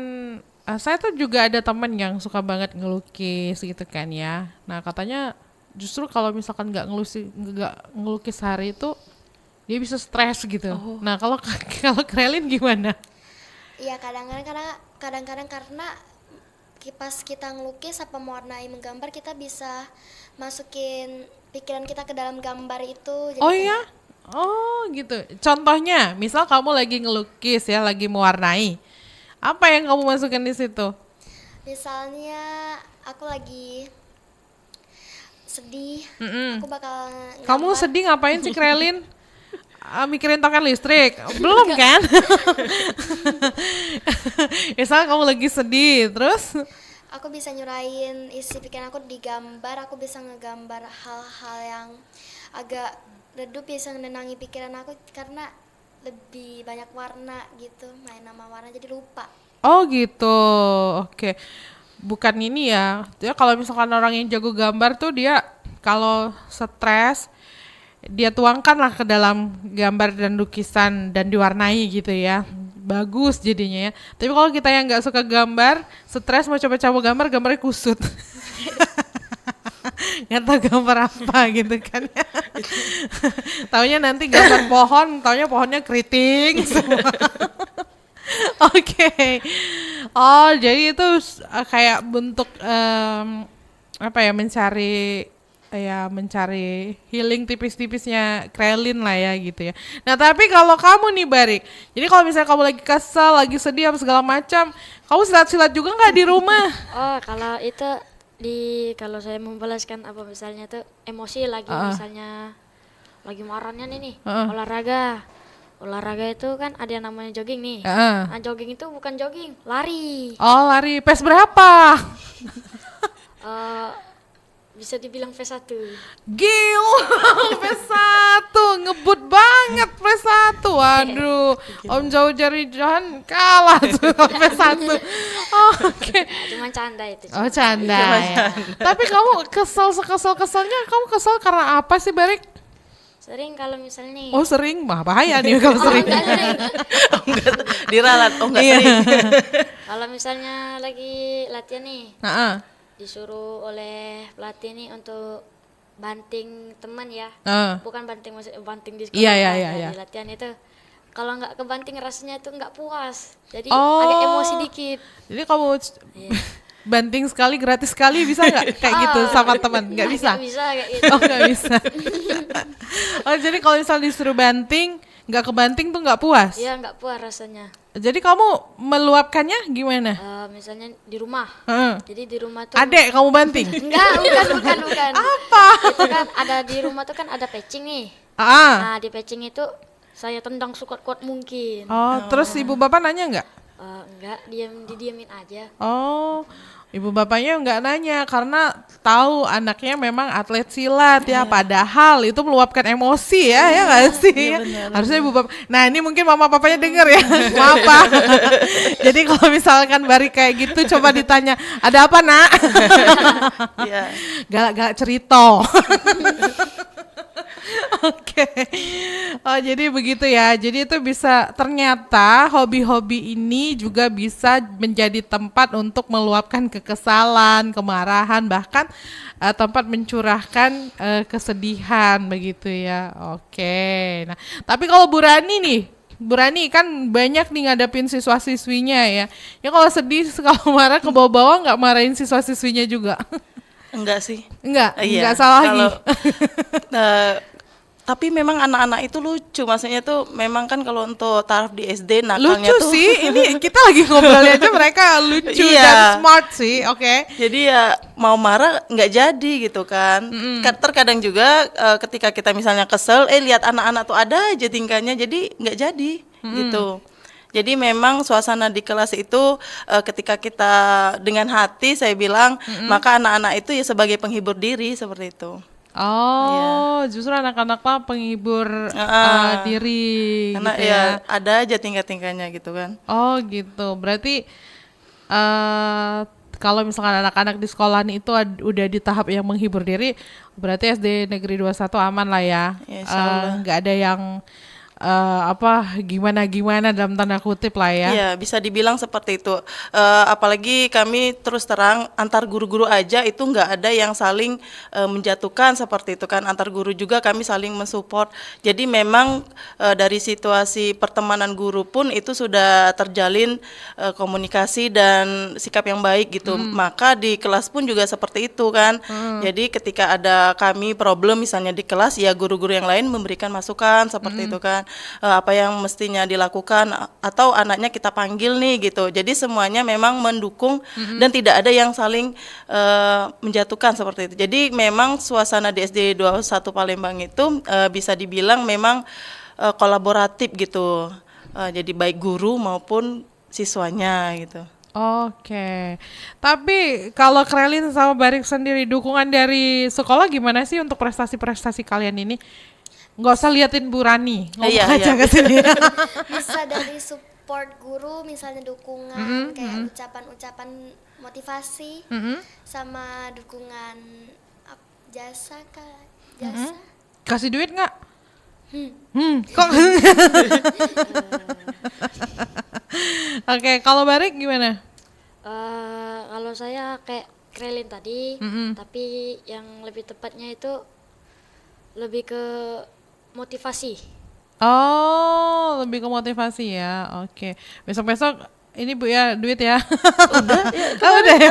[SPEAKER 2] saya tuh juga ada teman yang suka banget ngelukis gitu kan ya. Nah, katanya justru kalau misalkan nggak ngelukis hari itu dia bisa stres gitu. Nah, kalau Krelin gimana?
[SPEAKER 4] Iya, kadang-kadang karena pas kita ngelukis apa mewarnai menggambar, kita bisa masukin pikiran kita ke dalam gambar itu. Jadi
[SPEAKER 2] Oh iya? Oh gitu. Contohnya, misal kamu lagi ngelukis ya, lagi mewarnai. Apa yang kamu masukin di situ?
[SPEAKER 4] misalnya aku lagi sedih, aku bakal
[SPEAKER 2] Kamu
[SPEAKER 4] gambar.
[SPEAKER 2] sedih ngapain sih, Krelin? Mikirin token listrik? Belum kan? Misalnya kamu lagi sedih, terus?
[SPEAKER 4] Aku bisa nyurahin isi pikiran aku di gambar, aku bisa ngegambar hal-hal yang agak redup, bisa menenangi pikiran aku karena lebih banyak warna gitu, main nama warna jadi lupa.
[SPEAKER 2] Oh gitu, oke. Bukan ini ya, dia kalau misalkan orang yang jago gambar tuh dia kalau stres, dia tuangkan lah ke dalam gambar dan lukisan dan diwarnai gitu ya. Bagus jadinya ya. Tapi kalau kita yang nggak suka gambar, stres mau coba-coba gambar, gambarnya kusut. Nggak tahu gambar apa gitu kan ya. Taunya nanti gambar pohon, taunya pohonnya keriting semua. Oke. Oh, jadi itu kayak bentuk apa ya, mencari healing tipis-tipisnya Krelin lah ya gitu ya. Nah, tapi kalau kamu nih Barik, jadi kalau misalnya kamu lagi kesel, lagi sedih apa segala macam, kamu silat-silat juga nggak di rumah?
[SPEAKER 5] Oh, kalau itu kalau saya membalaskan apa misalnya tuh emosi lagi, misalnya lagi marahnya nih, olahraga itu kan ada yang namanya jogging nih. Nah, jogging itu bukan jogging, lari.
[SPEAKER 2] Oh, lari. PES berapa?
[SPEAKER 5] Bisa dibilang V1.
[SPEAKER 2] Gila, PS1, ngebut banget PS1. Waduh, Om Jauh Jari Johan kalah tuh PS1. Oke.
[SPEAKER 5] Cuman canda itu.
[SPEAKER 2] Oh, canda ya. Tapi kamu kesel-keselnya, kamu kesel karena apa sih, Barik?
[SPEAKER 5] Sering kalau misalnya nih.
[SPEAKER 2] Oh, sering, bahaya nih kalau sering.
[SPEAKER 5] Enggak sering.
[SPEAKER 3] Diralat, enggak
[SPEAKER 2] Iya.
[SPEAKER 3] sering.
[SPEAKER 5] Kalau misalnya lagi latihan nih, disuruh oleh pelatih nih untuk banting teman ya. Bukan banting, maksudnya banting di sekolah.
[SPEAKER 2] Iya.
[SPEAKER 5] Di latihan itu. Kalau nggak kebanting rasanya itu nggak puas. Jadi agak emosi dikit.
[SPEAKER 2] Jadi kamu banting sekali, gratis sekali, bisa nggak kayak gitu sama teman? Nggak bisa?
[SPEAKER 5] Nggak bisa kayak gitu.
[SPEAKER 2] Oh, nggak bisa. Oh, jadi kalau misalnya disuruh banting, nggak kebanting tuh nggak puas?
[SPEAKER 5] Iya, nggak puas rasanya.
[SPEAKER 2] Jadi kamu meluapkannya gimana?
[SPEAKER 5] Misalnya di rumah. Jadi di rumah tuh
[SPEAKER 2] Adek kamu banting?
[SPEAKER 5] enggak, bukan.
[SPEAKER 2] Apa?
[SPEAKER 5] Itu kan ada di rumah tuh kan ada patching nih. Nah, di patching itu saya tendang sekuat-kuat mungkin.
[SPEAKER 2] Oh, terus ibu bapak nanya nggak?
[SPEAKER 5] Enggak, didiamin aja.
[SPEAKER 2] Oh, ibu bapaknya nggak nanya karena tahu anaknya memang atlet silat ya, padahal itu meluapkan emosi ya nggak sih? Harusnya ibu bapak. Nah, ini mungkin mama papanya denger ya, maaf Pak. Jadi kalau misalkan Barik kayak gitu, coba ditanya, ada apa nak?
[SPEAKER 3] Iya.
[SPEAKER 2] Galak-galak cerita. Oke. Oh, jadi begitu ya. Jadi itu bisa, ternyata hobi-hobi ini juga bisa menjadi tempat untuk meluapkan kekesalan, kemarahan, bahkan tempat mencurahkan kesedihan begitu ya. Oke. Nah, tapi kalau Bu Rani kan banyak nih ngadapin siswa-siswinya ya. Ya kalau sedih, kalau marah ke bawah-bawah nggak marahin siswa-siswinya juga?
[SPEAKER 3] Enggak sih.
[SPEAKER 2] Enggak salah lagi.
[SPEAKER 3] Tapi memang anak-anak itu lucu, maksudnya tuh memang kan kalau untuk taraf di SD nakalnya
[SPEAKER 2] Lucu
[SPEAKER 3] tuh
[SPEAKER 2] sih, ini kita lagi ngobrolnya aja mereka lucu
[SPEAKER 3] Iya.
[SPEAKER 2] dan smart sih, oke.
[SPEAKER 3] Jadi ya mau marah nggak jadi gitu kan. Terkadang juga ketika kita misalnya kesel, lihat anak-anak tuh ada aja tingkahnya, jadi nggak jadi gitu. Jadi memang suasana di kelas itu ketika kita dengan hati saya bilang, maka anak-anak itu ya sebagai penghibur diri seperti itu.
[SPEAKER 2] Oh, justru anak-anaklah penghibur diri
[SPEAKER 3] Karena
[SPEAKER 2] gitu
[SPEAKER 3] ya
[SPEAKER 2] ya.
[SPEAKER 3] ada aja tingkah-tingkahnya gitu kan.
[SPEAKER 2] Oh gitu, berarti kalau misalkan anak-anak di sekolah itu udah di tahap yang menghibur diri, berarti SD Negeri 21 aman lah ya.
[SPEAKER 3] Ya, insya Allah.
[SPEAKER 2] Nggak ada yang gimana-gimana dalam tanda kutip lah ya.
[SPEAKER 3] Iya, bisa dibilang seperti itu. Apalagi kami terus terang antar guru-guru aja itu nggak ada yang saling menjatuhkan seperti itu kan. Antar guru juga kami saling mensupport. Jadi memang dari situasi pertemanan guru pun itu sudah terjalin komunikasi dan sikap yang baik gitu. Maka di kelas pun juga seperti itu kan. Jadi ketika ada kami problem misalnya di kelas, ya guru-guru yang lain memberikan masukan seperti itu kan. apa yang mestinya dilakukan atau anaknya kita panggil nih gitu. Jadi semuanya memang mendukung dan tidak ada yang saling menjatuhkan seperti itu. Jadi memang suasana di SD 21 Palembang itu bisa dibilang memang kolaboratif gitu. Jadi baik guru maupun siswanya gitu.
[SPEAKER 2] Oke, tapi kalau Krelin sama Barik sendiri dukungan dari sekolah gimana sih untuk prestasi-prestasi kalian ini? Nggak usah liatin Bu Rani, ngomong
[SPEAKER 3] Iya,
[SPEAKER 2] aja
[SPEAKER 3] iya.
[SPEAKER 2] ke sini.
[SPEAKER 4] Bisa dari support guru, misalnya dukungan kayak ucapan-ucapan motivasi, sama dukungan jasa kak, jasa.
[SPEAKER 2] Kasih duit nggak? Kok? Oke, kalau Barik gimana?
[SPEAKER 5] Kalau saya kayak Krelin tadi, tapi yang lebih tepatnya itu lebih ke motivasi.
[SPEAKER 2] Oh, lebih ke motivasi ya. Oke, besok-besok ini Bu ya duit ya. Udah ya.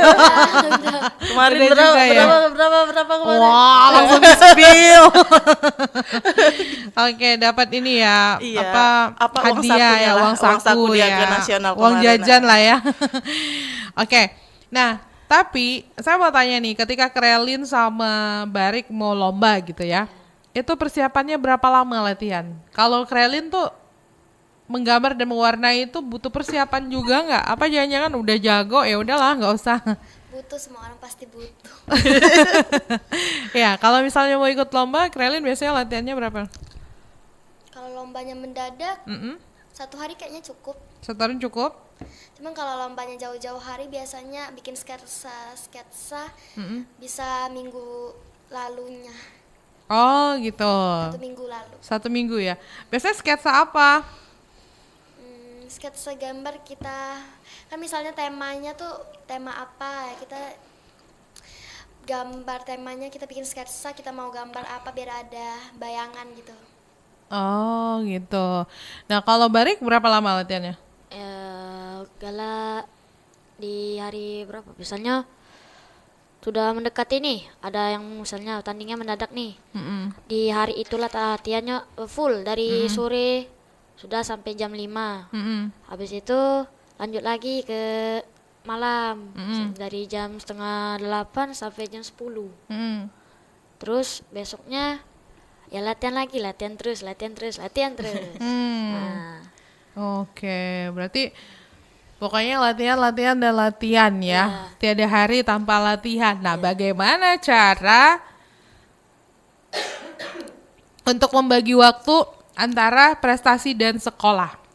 [SPEAKER 3] Kemarin
[SPEAKER 2] Udah juga ya.
[SPEAKER 3] berapa kemarin?
[SPEAKER 2] Wah, langsung di-spill. Oke, dapat ini ya,
[SPEAKER 3] Iya,
[SPEAKER 2] apa
[SPEAKER 3] uang
[SPEAKER 2] hadiah
[SPEAKER 3] sakunya
[SPEAKER 2] ya,
[SPEAKER 3] lah,
[SPEAKER 2] uang saku
[SPEAKER 3] di
[SPEAKER 2] ya,
[SPEAKER 3] Agen Nasional
[SPEAKER 2] uang
[SPEAKER 3] kemarin,
[SPEAKER 2] jajan lah ya. Oke, nah tapi saya mau tanya nih, ketika Krelin sama Barik mau lomba gitu ya, itu persiapannya berapa lama latihan? Kalau Krelin tuh menggambar dan mewarnai itu butuh persiapan juga nggak? Apa jangan-jangan udah jago ya udahlah nggak usah?
[SPEAKER 4] Butuh, semua orang pasti butuh.
[SPEAKER 2] Ya, kalau misalnya mau ikut lomba, Krelin biasanya latihannya berapa?
[SPEAKER 4] Kalau lombanya mendadak, 1 hari kayaknya cukup.
[SPEAKER 2] Setahun cukup?
[SPEAKER 4] Cuman kalau lombanya jauh-jauh hari biasanya bikin sketsa bisa minggu lalunya,
[SPEAKER 2] Oh gitu.
[SPEAKER 4] 1 minggu lalu.
[SPEAKER 2] 1 minggu ya. Biasanya sketsa apa?
[SPEAKER 4] Sketsa gambar kita, kan misalnya temanya tuh tema apa ya, kita gambar temanya, kita bikin sketsa, kita mau gambar apa biar ada bayangan gitu.
[SPEAKER 2] Oh gitu. Nah kalau Barik berapa lama latihannya?
[SPEAKER 5] Gala di hari berapa? Misalnya sudah mendekati nih, ada yang misalnya tandingnya mendadak nih. Di hari itulah latihannya full dari sore sudah sampai jam 5. Habis itu lanjut lagi ke malam dari jam setengah 8 sampai jam 10. Terus besoknya ya latihan lagi, latihan terus. Nah,
[SPEAKER 2] Oke, berarti pokoknya latihan dan latihan ya. Tiada hari tanpa latihan. Nah, bagaimana cara untuk membagi waktu antara prestasi dan sekolah?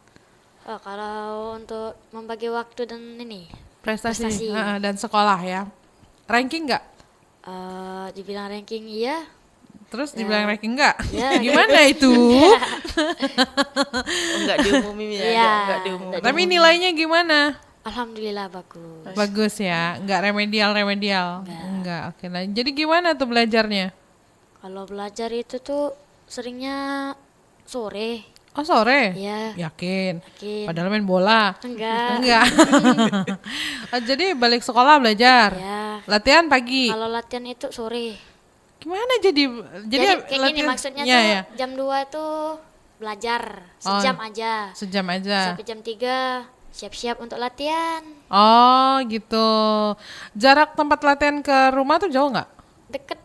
[SPEAKER 5] kalau untuk membagi waktu dan ini
[SPEAKER 2] Prestasi. Dan sekolah ya. Ranking nggak?
[SPEAKER 5] dibilang ranking iya,
[SPEAKER 2] Terus dibilang ranking nggak?
[SPEAKER 5] Ya.
[SPEAKER 2] Gimana itu?
[SPEAKER 3] Enggak diumumin ya,
[SPEAKER 5] Iya.
[SPEAKER 3] enggak diumumin.
[SPEAKER 2] Tapi nilainya gimana?
[SPEAKER 5] alhamdulillah bagus.
[SPEAKER 2] Bagus ya, nggak remedial. Enggak. Oke. Nah, jadi gimana tuh belajarnya?
[SPEAKER 5] Kalau belajar itu tuh seringnya sore.
[SPEAKER 2] Oh sore?
[SPEAKER 5] Iya.
[SPEAKER 2] Yakin?
[SPEAKER 5] Yakin.
[SPEAKER 2] Padahal main bola?
[SPEAKER 5] Enggak.
[SPEAKER 2] Oh, jadi balik sekolah belajar?
[SPEAKER 5] Ya.
[SPEAKER 2] Latihan pagi?
[SPEAKER 5] Kalau latihan itu sore.
[SPEAKER 2] Gimana jadi
[SPEAKER 5] Jadi kayak gini
[SPEAKER 2] latihan-
[SPEAKER 5] maksudnya
[SPEAKER 2] ya,
[SPEAKER 5] tuh
[SPEAKER 2] ya.
[SPEAKER 5] jam 2 tuh belajar sejam aja.
[SPEAKER 2] Sejam aja.
[SPEAKER 5] Sampai jam 3 siap-siap untuk latihan.
[SPEAKER 2] Oh gitu. Jarak tempat latihan ke rumah tuh jauh nggak?
[SPEAKER 5] Deket.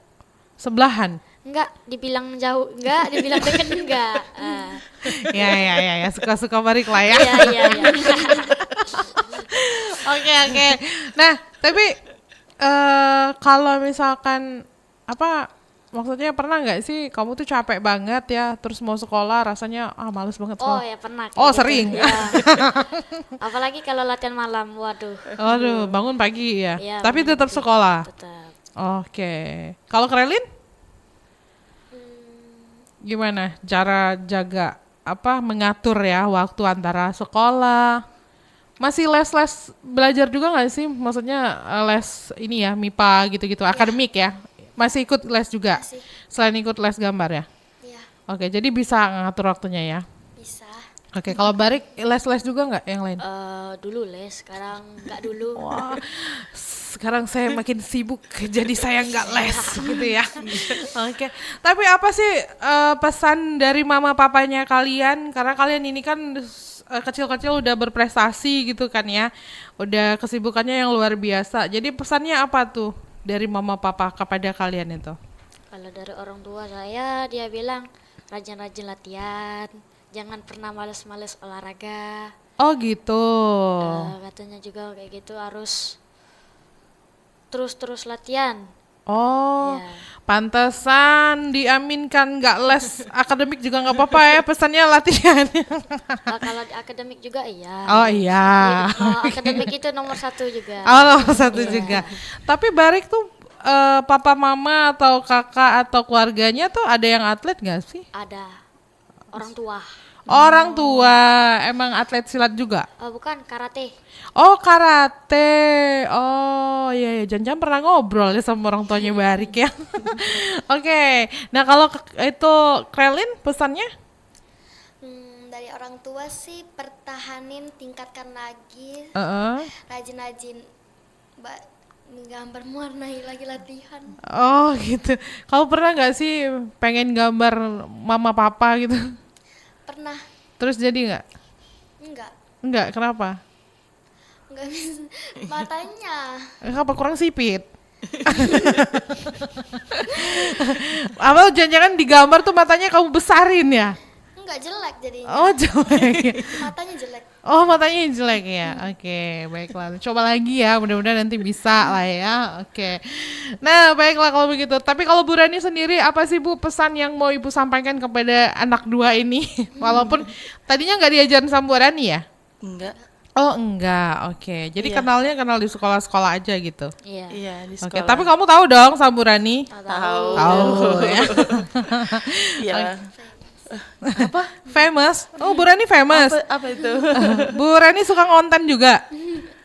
[SPEAKER 2] Sebelahan?
[SPEAKER 5] Enggak, dibilang jauh enggak, dibilang deket enggak.
[SPEAKER 2] Ya. Suka-suka Barik lah ya.
[SPEAKER 5] Iya.
[SPEAKER 2] Oke. Nah, tapi kalau misalkan maksudnya pernah nggak sih kamu tuh capek banget ya, terus mau sekolah rasanya males banget
[SPEAKER 5] Oh
[SPEAKER 2] sekolah.
[SPEAKER 5] ya pernah. kayak
[SPEAKER 2] Oh,
[SPEAKER 5] gitu.
[SPEAKER 2] sering.
[SPEAKER 5] Iya. Apalagi kalau latihan malam, waduh.
[SPEAKER 2] Aduh, bangun pagi ya.
[SPEAKER 5] Iya,
[SPEAKER 2] Tapi
[SPEAKER 5] bangun
[SPEAKER 2] tetap
[SPEAKER 5] pagi.
[SPEAKER 2] sekolah.
[SPEAKER 5] Tetap.
[SPEAKER 2] Oke. Kalau Krelin? Gimana cara mengatur ya waktu antara sekolah? Masih les belajar juga nggak sih? Maksudnya les ini ya, MIPA gitu-gitu, akademik ya? Masih ikut les juga?
[SPEAKER 4] Masih.
[SPEAKER 2] Selain ikut les gambar ya?
[SPEAKER 4] Iya,
[SPEAKER 2] Oke, jadi bisa ngatur waktunya ya?
[SPEAKER 4] bisa.
[SPEAKER 2] Oke, kalau Barik les-les juga nggak yang lain?
[SPEAKER 5] Dulu les, sekarang nggak dulu.
[SPEAKER 2] Wah, sekarang saya makin sibuk, jadi saya nggak les gitu ya. Oke, tapi apa sih pesan dari mama papanya kalian? Karena kalian ini kan kecil-kecil udah berprestasi gitu kan ya, udah kesibukannya yang luar biasa. Jadi pesannya apa tuh dari mama papa kepada kalian itu?
[SPEAKER 5] Kalau dari orang tua saya, dia bilang rajin-rajin latihan, jangan pernah males-males olahraga.
[SPEAKER 2] Oh gitu.
[SPEAKER 5] Katanya juga kayak gitu harus terus-terus latihan.
[SPEAKER 2] Oh,
[SPEAKER 5] Ya.
[SPEAKER 2] pantesan diaminkan nggak les akademik juga nggak apa-apa ya, pesannya latihan.
[SPEAKER 5] Kalau di akademik juga iya.
[SPEAKER 2] Oh iya.
[SPEAKER 5] Akademik itu nomor 1 juga.
[SPEAKER 2] Oh, nomor 1 juga. Tapi Barik tuh papa mama atau kakak atau keluarganya tuh ada yang atlet nggak sih?
[SPEAKER 5] Ada orang tua.
[SPEAKER 2] Orang tua emang atlet silat juga?
[SPEAKER 5] Bukan karate.
[SPEAKER 2] Oh karate, oh iya, jangan-jangan pernah ngobrol ya sama orang tuanya Barik ya. Oke, nah kalau itu Krelin pesannya?
[SPEAKER 4] Dari orang tua sih pertahanin, tingkatkan lagi,
[SPEAKER 2] Heeh.
[SPEAKER 4] rajin-rajin gambar, mewarnai lagi latihan.
[SPEAKER 2] Oh gitu. Kalau pernah nggak sih pengen gambar mama papa gitu?
[SPEAKER 4] Pernah?
[SPEAKER 2] Terus jadi nggak?
[SPEAKER 4] Enggak,
[SPEAKER 2] Enggak, kenapa?
[SPEAKER 4] enggak bisa. Matanya
[SPEAKER 2] Apa kurang sipit? Apa jangan-jangan digambar tuh matanya kamu besarin ya?
[SPEAKER 4] enggak, jelek jadinya.
[SPEAKER 2] Oh jelek.
[SPEAKER 4] Matanya jelek.
[SPEAKER 2] Oh matanya jelek ya. Oke, baiklah. Coba lagi ya, mudah-mudahan nanti bisa lah ya. Oke. Nah baiklah kalau begitu. Tapi kalau Bu Rani sendiri apa sih Bu pesan yang mau Ibu sampaikan kepada anak 2 ini? Walaupun tadinya nggak diajarin sama Bu Rani ya?
[SPEAKER 3] Enggak.
[SPEAKER 2] Oh enggak, oke. Jadi
[SPEAKER 3] Iya.
[SPEAKER 2] kenal di sekolah-sekolah aja gitu.
[SPEAKER 5] Iya.
[SPEAKER 3] Iya, di
[SPEAKER 2] Oke,
[SPEAKER 3] sekolah.
[SPEAKER 2] tapi kamu tahu dong sama Bu Rani?
[SPEAKER 3] tahu.
[SPEAKER 2] Tahu ya.
[SPEAKER 3] Iya.
[SPEAKER 2] Famous? Oh Bu Rani famous.
[SPEAKER 3] Apa itu?
[SPEAKER 2] Bu Rani suka ngonten juga?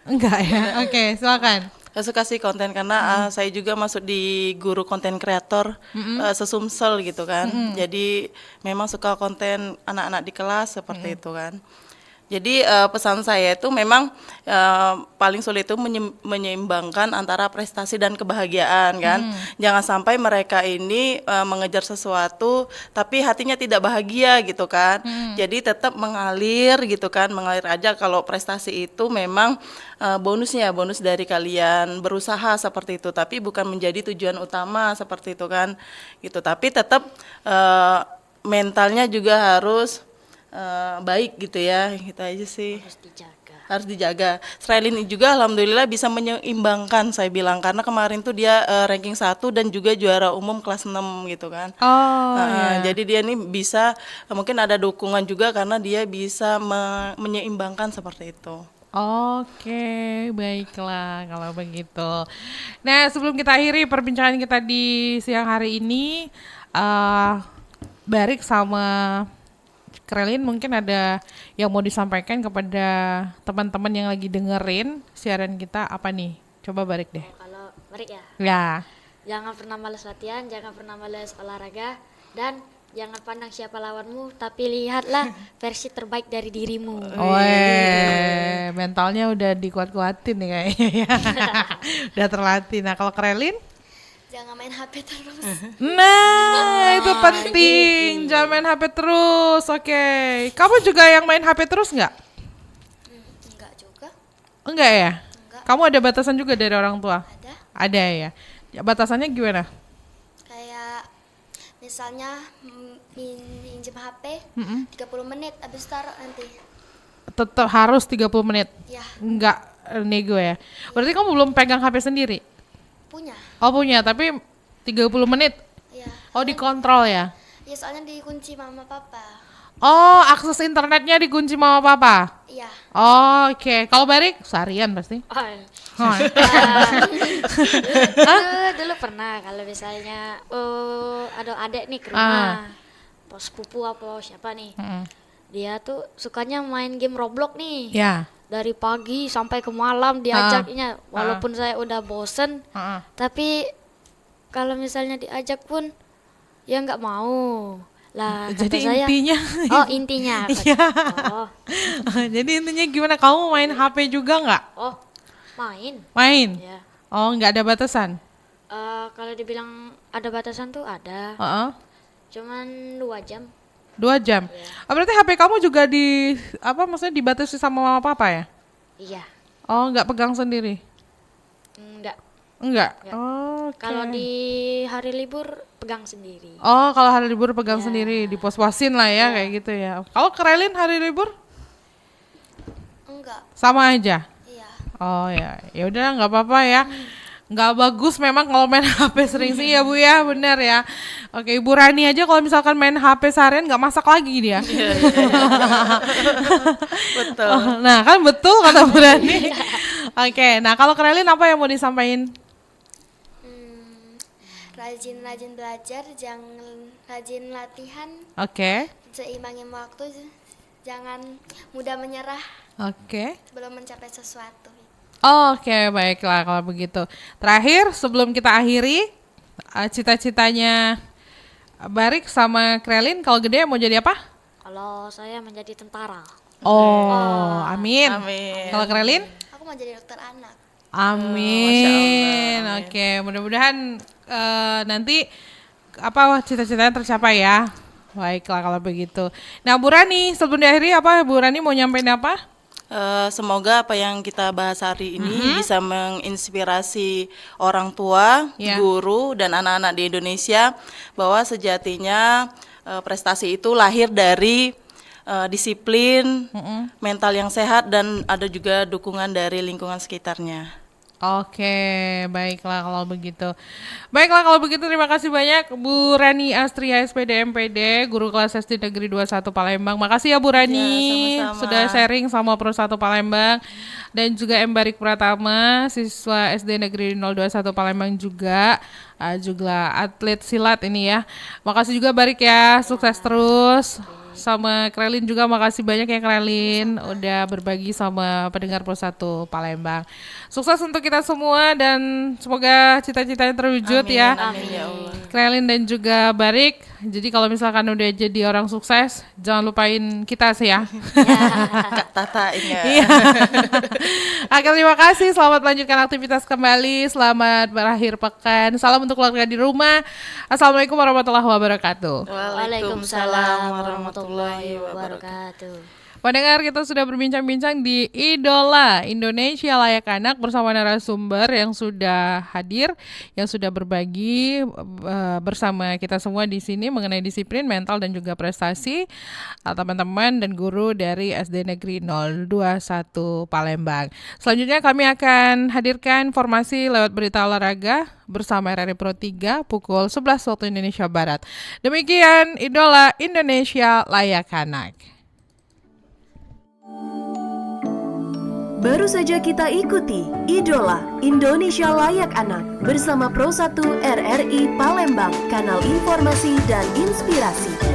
[SPEAKER 2] Enggak ya? Oke, silakan.
[SPEAKER 3] Saya suka sih konten karena saya juga masuk di guru konten kreator sesumsel gitu kan. Jadi memang suka konten anak-anak di kelas seperti itu kan. Jadi pesan saya itu memang paling sulit itu menyeimbangkan antara prestasi dan kebahagiaan kan. Jangan sampai mereka ini mengejar sesuatu tapi hatinya tidak bahagia gitu kan. Jadi tetap mengalir gitu kan, mengalir aja. Kalau prestasi itu memang bonus dari kalian berusaha seperti itu, tapi bukan menjadi tujuan utama seperti itu kan. Gitu. Tapi tetap mentalnya juga harus baik gitu ya, gitu aja sih. Harus dijaga. Srailin juga alhamdulillah bisa menyeimbangkan saya bilang, karena kemarin tuh dia ranking 1 dan juga juara umum kelas 6 gitu kan.
[SPEAKER 2] Oh iya.
[SPEAKER 3] Jadi dia nih bisa mungkin ada dukungan juga karena dia bisa menyeimbangkan seperti itu.
[SPEAKER 2] Oke, baiklah kalau begitu. Nah, sebelum kita akhiri perbincangan kita di siang hari ini, Barik sama Krelin mungkin ada yang mau disampaikan kepada teman-teman yang lagi dengerin siaran kita apa nih? Coba Barik deh.
[SPEAKER 5] Kalau Barik ya,
[SPEAKER 2] Ya.
[SPEAKER 5] jangan pernah malas latihan, jangan pernah malas olahraga, dan jangan pandang siapa lawanmu, tapi lihatlah versi terbaik dari dirimu.
[SPEAKER 2] Weh, mentalnya udah dikuat-kuatin nih kayaknya ya. Udah terlatih. Nah, kalau Krelin?
[SPEAKER 4] Jangan main HP terus.
[SPEAKER 2] Nah, itu penting. Jangan main HP terus. Oke. Kamu juga yang main HP terus nggak?
[SPEAKER 4] Enggak juga.
[SPEAKER 2] Enggak ya?
[SPEAKER 4] Enggak.
[SPEAKER 2] Kamu ada batasan juga dari orang tua?
[SPEAKER 4] Ada.
[SPEAKER 2] Ada ya. Ya, batasannya gimana?
[SPEAKER 4] Kayak misalnya minjem HP 30 menit habis taruh nanti.
[SPEAKER 2] Tetap harus 30 menit.
[SPEAKER 4] Ya,
[SPEAKER 2] Enggak nego ya. Berarti kamu belum pegang HP sendiri?
[SPEAKER 4] punya.
[SPEAKER 2] Oh punya, tapi 30 menit.
[SPEAKER 4] Ya.
[SPEAKER 2] Oh dikontrol ya.
[SPEAKER 4] Ya soalnya dikunci mama papa.
[SPEAKER 2] Oh akses internetnya dikunci mama papa.
[SPEAKER 4] Iya.
[SPEAKER 2] Oh, oke. Kalau Barik seharian pasti. Oh.
[SPEAKER 5] Dulu pernah kalau misalnya ada adik nih ke rumah, pas sepupu apa siapa nih, dia tuh sukanya main game Roblox nih.
[SPEAKER 2] Ya.
[SPEAKER 5] Dari pagi sampai ke malam diajaknya, walaupun saya udah bosen, tapi kalau misalnya diajak pun ya nggak mau. Lah
[SPEAKER 2] Jadi
[SPEAKER 5] kata saya,
[SPEAKER 2] intinya
[SPEAKER 5] oh intinya.
[SPEAKER 2] Iya.
[SPEAKER 5] Oh,
[SPEAKER 2] Jadi intinya gimana? Kamu main HP juga nggak?
[SPEAKER 5] oh main.
[SPEAKER 2] Main?
[SPEAKER 5] Ya.
[SPEAKER 2] Oh, nggak ada batasan?
[SPEAKER 5] Kalau dibilang ada batasan tuh ada,
[SPEAKER 2] Heeh.
[SPEAKER 5] cuman 2 jam.
[SPEAKER 2] 2 jam. Oh, berarti HP kamu juga maksudnya dibatasi sama mama papa ya?
[SPEAKER 5] Iya,
[SPEAKER 2] Oh, nggak pegang sendiri?
[SPEAKER 5] enggak.
[SPEAKER 2] Enggak.
[SPEAKER 5] Enggak.
[SPEAKER 2] Oh, oke.
[SPEAKER 5] Kalau di hari libur pegang sendiri.
[SPEAKER 2] Oh, kalau hari libur pegang sendiri, dipos-posin lah ya, kayak gitu ya. Kalau Krelin hari libur
[SPEAKER 4] Enggak,
[SPEAKER 2] sama aja.
[SPEAKER 4] iya.
[SPEAKER 2] Oh ya, ya udah nggak apa-apa ya. Nggak bagus memang kalau main HP sering sih ya Bu ya, bener ya. Oke, Ibu Rani aja kalau misalkan main HP seharian nggak masak lagi dia.
[SPEAKER 3] Betul.
[SPEAKER 2] Nah kan betul kata Bu Rani. Oke, nah kalau Krelin apa yang mau disampaikan?
[SPEAKER 4] Rajin-rajin belajar, jangan rajin latihan,
[SPEAKER 2] Oke,
[SPEAKER 4] seimbangi waktu, jangan mudah menyerah
[SPEAKER 2] oke.
[SPEAKER 4] belum mencapai sesuatu.
[SPEAKER 2] Oke, baiklah kalau begitu. Terakhir sebelum kita akhiri, cita-citanya Barik sama Krelin kalau gede mau jadi apa?
[SPEAKER 5] Kalau saya menjadi tentara.
[SPEAKER 2] Oh, amin.
[SPEAKER 3] Amin.
[SPEAKER 2] Kalau Krelin?
[SPEAKER 4] Aku mau jadi dokter anak.
[SPEAKER 2] Amin.
[SPEAKER 3] Amin.
[SPEAKER 2] Oke, mudah-mudahan nanti cita-citanya tercapai ya. Baiklah kalau begitu. Nah, Bu Rani, sebelum diakhiri Bu Rani mau nyampein apa?
[SPEAKER 3] Semoga apa yang kita bahas hari ini bisa menginspirasi orang tua,
[SPEAKER 2] Ya.
[SPEAKER 3] guru, dan anak-anak di Indonesia bahwa sejatinya prestasi itu lahir dari disiplin, mental yang sehat, dan ada juga dukungan dari lingkungan sekitarnya.
[SPEAKER 2] Oke, baiklah kalau begitu. Baiklah kalau begitu terima kasih banyak Bu Rani Astria SPD MPD, Guru Kelas SD Negeri 21 Palembang. Makasih ya Bu Rani
[SPEAKER 3] sama-sama.
[SPEAKER 2] sudah sharing sama Pro 1 Palembang. Dan juga M. Barik Pratama, siswa SD Negeri 021 Palembang juga atlet silat ini ya. Makasih juga Barik ya, sukses terus. Sama Krelin juga makasih banyak ya Krelin udah berbagi sama pendengar Pro 1 Palembang. Sukses untuk kita semua dan semoga cita-citanya terwujud ya.
[SPEAKER 3] Amin ya Allah.
[SPEAKER 2] Krelin dan juga Barik. Jadi kalau misalkan udah jadi orang sukses, jangan lupain kita sih ya.
[SPEAKER 3] Kak Tata ingat.
[SPEAKER 2] Iya. Oke, terima kasih. Selamat melanjutkan aktivitas kembali. Selamat berakhir pekan. Salam untuk keluarga di rumah. Assalamualaikum warahmatullahi wabarakatuh.
[SPEAKER 3] Waalaikumsalam warahmatullahi wabarakatuh.
[SPEAKER 2] Pendengar, kita sudah berbincang-bincang di Idola Indonesia Layak Anak bersama narasumber yang sudah hadir, yang sudah berbagi bersama kita semua di sini mengenai disiplin, mental dan juga prestasi teman-teman dan guru dari SD Negeri 021 Palembang. Selanjutnya kami akan hadirkan informasi lewat berita olahraga bersama RRI Pro 3 pukul 11 waktu Indonesia Barat. Demikian Idola Indonesia Layak Anak.
[SPEAKER 1] Baru saja kita ikuti Idola Indonesia Layak Anak bersama Pro 1 RRI Palembang, kanal informasi dan inspirasi.